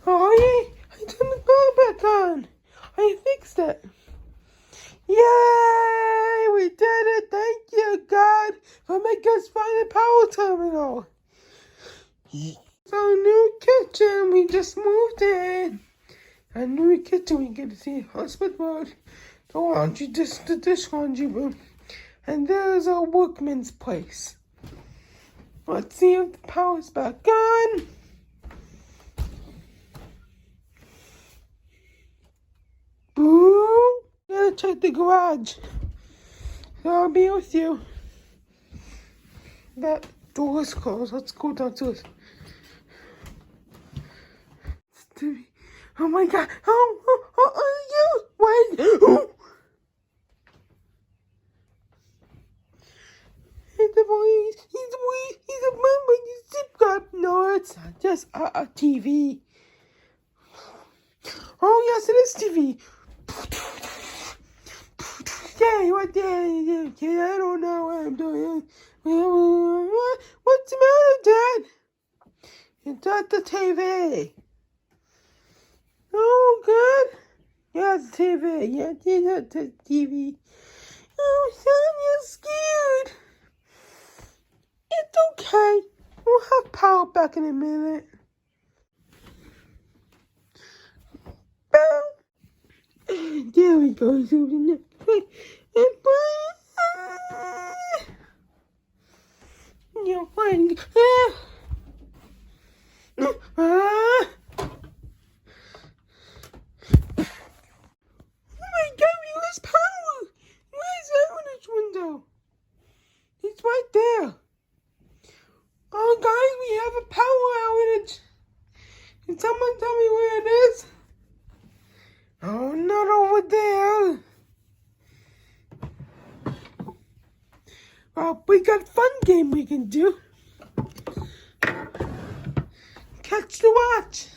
Oh, yay! I turned the car back on. I fixed it. Yay! We did it! Thank you, God, for making us find the power terminal. It's our new kitchen. We just moved in. Our new kitchen. We get to see husband mode, the laundry, the dish laundry room, and there's our workman's place. Let's see if the power's back on. Boom! Gotta check the garage. So I'll be with you. That door is closed. Let's go downstairs. Oh my God! You! What? He's a man with his zip up. No, it's not just a TV. Oh yes, it is TV. Yeah, what the? Okay, I don't know what I'm doing. What's the matter, Dad? It's not the TV. Oh, good. Yeah, it's the TV. Yeah, it's the TV. Oh, son, you're scared. It's okay. We'll have power back in a minute. Boom. There we go. You're fine. Window. It's right there. Oh, guys, we have a power outage. Can someone tell me where it is? Oh, not over there. Well, we got a fun game we can do. Catch the watch.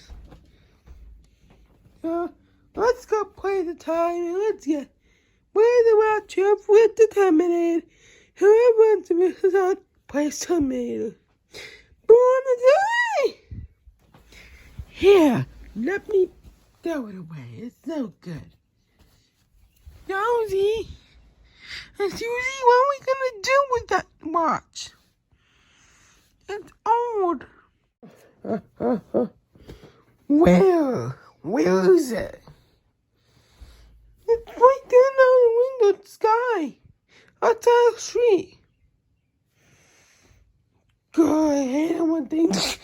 Let's go play the time and let's get where the watch up with the Terminator. Whoever wants to be on plays Terminator. Born today! Here, let me throw it away. It's no good. Josie and Susie, what are we gonna do with that watch? It's old. Where is it? It's right there on the window, the sky, outside the street. God, I hate it when things